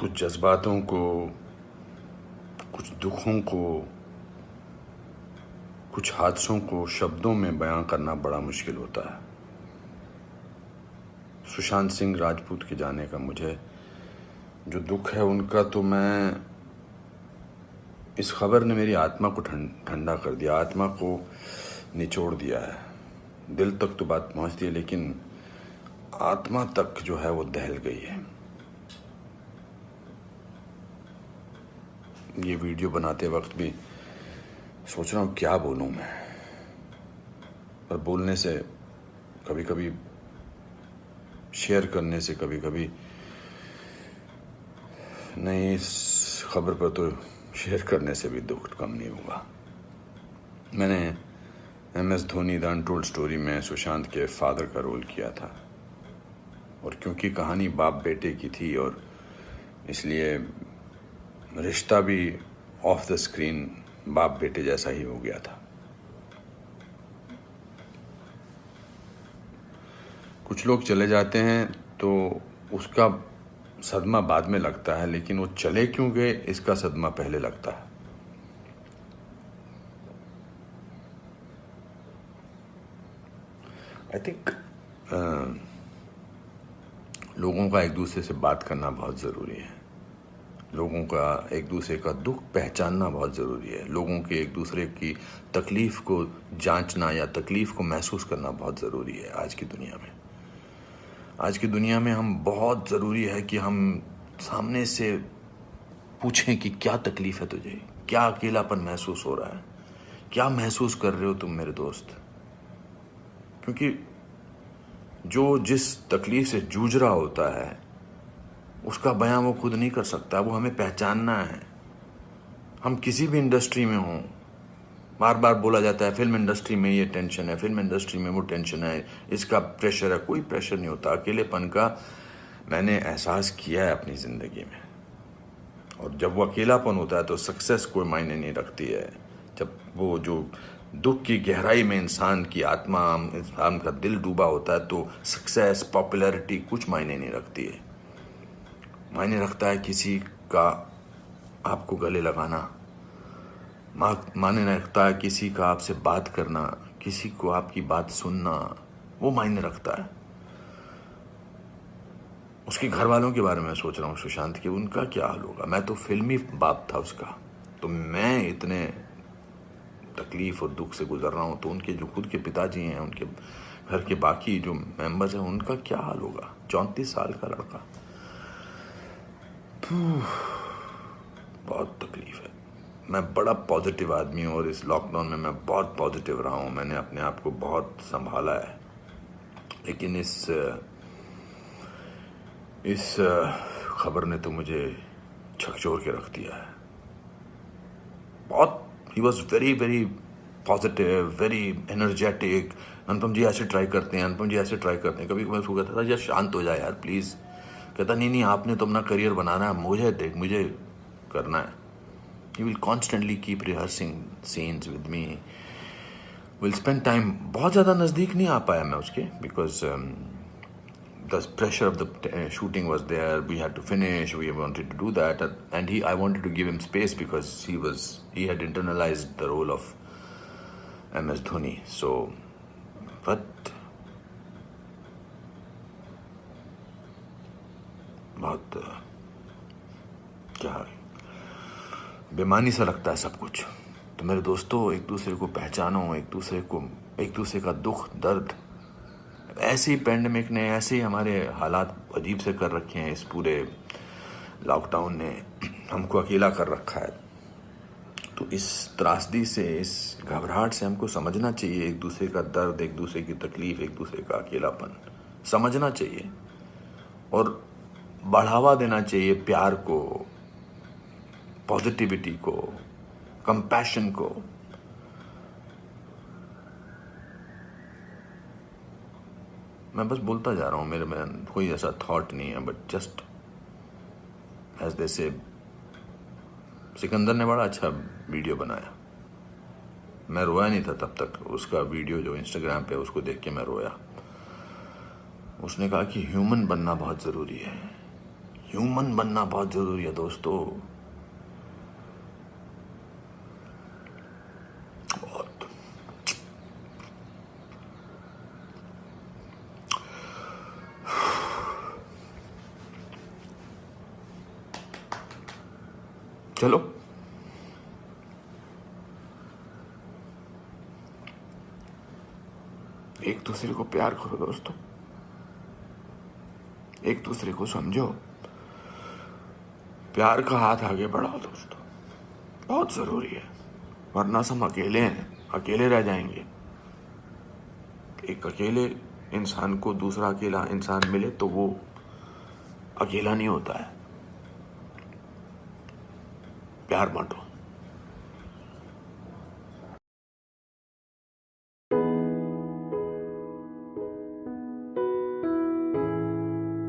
कुछ जज्बातों को, कुछ दुखों को, कुछ हादसों को शब्दों में बयां करना बड़ा मुश्किल होता है। सुशांत सिंह राजपूत के जाने का मुझे जो दुख है उनका, तो मैं इस खबर ने मेरी आत्मा को ठंडा कर दिया, आत्मा को निचोड़ दिया है। दिल तक तो बात पहुंचती है, लेकिन आत्मा तक जो है वो दहल गई है। ये वीडियो बनाते वक्त भी सोच रहा हूँ क्या बोलूँ मैं, पर बोलने से कभी कभी, शेयर करने से कभी कभी नहीं, इस खबर पर तो शेयर करने से भी दुख कम नहीं होगा। मैंने MS Dhoni the untold story में सुशांत के फादर का रोल किया था, और क्योंकि कहानी बाप बेटे की थी और इसलिए रिश्ता भी ऑफ द स्क्रीन बाप बेटे जैसा ही हो गया था। कुछ लोग चले जाते हैं तो उसका सदमा बाद में लगता है, लेकिन वो चले क्यों गए इसका सदमा पहले लगता है। आई थिंक लोगों का एक दूसरे से बात करना बहुत ज़रूरी है। लोगों का एक दूसरे का दुख पहचानना बहुत ज़रूरी है। लोगों के एक दूसरे की तकलीफ़ को जांचना या तकलीफ़ को महसूस करना बहुत ज़रूरी है आज की दुनिया में। आज की दुनिया में हम बहुत ज़रूरी है कि हम सामने से पूछें कि क्या तकलीफ़ है तुझे, क्या अकेलापन महसूस हो रहा है, क्या महसूस कर रहे हो तुम मेरे दोस्त। क्योंकि जो जिस तकलीफ़ से जूझ रहा होता है उसका बयां वो खुद नहीं कर सकता, वो हमें पहचानना है। हम किसी भी इंडस्ट्री में हों, बार बार बोला जाता है फिल्म इंडस्ट्री में ये टेंशन है, फिल्म इंडस्ट्री में वो टेंशन है, इसका प्रेशर है। कोई प्रेशर नहीं होता। अकेलेपन का मैंने एहसास किया है अपनी ज़िंदगी में, और जब वो अकेलापन होता है तो सक्सेस कोई मायने नहीं रखती है। जब वो जो दुख की गहराई में इंसान की आत्मा, इंसान का दिल डूबा होता है, तो सक्सेस, पॉपुलैरिटी कुछ मायने नहीं रखती है। मायने रखता है किसी का आपको गले लगाना, मायने रखता है किसी का आपसे बात करना, किसी को आपकी बात सुनना, वो मायने रखता है। उसके घर वालों के बारे में सोच रहा हूँ सुशांत के, उनका क्या हाल होगा। मैं तो फिल्मी बाप था उसका, तो मैं इतने तकलीफ और दुख से गुजर रहा हूँ, तो उनके जो खुद के पिताजी हैं, उनके घर के बाकी जो मेंबर्स हैं, उनका क्या हाल होगा। 34 साल का लड़का, बहुत तकलीफ है। मैं बड़ा पॉजिटिव आदमी हूँ और इस लॉकडाउन में मैं बहुत पॉजिटिव रहा हूँ। मैंने अपने आप को बहुत संभाला है, लेकिन इस खबर ने तो मुझे झकझोर के रख दिया है। बहुत ही was very very positive, very energetic. Anupam ji ऐसे ट्राई करते हैं, अनुपम जी ऐसे ट्राई करते हैं। कभी कभी उसको कहता था यार शांत हो जाए यार प्लीज़। कहता नहीं, आपने तो अपना करियर बनाना है, मुझे करना है। He will constantly keep rehearsing scenes with me. We'll spend time. बहुत ज़्यादा नज़दीक नहीं आ पाया मैं उसके, because the pressure of the shooting was there. We had to finish. We wanted to do that, and I wanted to give him space because he had internalized the role of MS Dhoni. So, but बहुत क्या बेमानी सा लगता है सब कुछ। तो मेरे दोस्तों, एक दूसरे को पहचानो, एक दूसरे का दुख दर्द। ऐसी पैंडेमिक ने, ऐसे हमारे हालात अजीब से कर रखे हैं, इस पूरे लॉकडाउन ने हमको अकेला कर रखा है। तो इस त्रासदी से, इस घबराहट से हमको समझना चाहिए एक दूसरे का दर्द, एक दूसरे की तकलीफ, एक दूसरे का अकेलापन समझना चाहिए और बढ़ावा देना चाहिए प्यार को, पॉजिटिविटी को, कंपैशन को। मैं बस बोलता जा रहा हूँ, मेरे में कोई ऐसा थॉट नहीं है, बट जस्ट एज दे से। सिकंदर ने बड़ा अच्छा वीडियो बनाया, मैं रोया नहीं था तब तक। उसका वीडियो जो इंस्टाग्राम पे, उसको देख के मैं रोया। उसने कहा कि ह्यूमन बनना बहुत ज़रूरी है। ह्यूमन बनना बहुत जरूरी है दोस्तों। बहुत। चलो एक दूसरे को प्यार करो दोस्तों, एक दूसरे को समझो, प्यार का हाथ आगे बढ़ाओ दोस्तों, बहुत जरूरी है। वरना हम अकेले हैं, अकेले रह जाएंगे। एक अकेले इंसान को दूसरा अकेला इंसान मिले तो वो अकेला नहीं होता है। प्यार बांटो।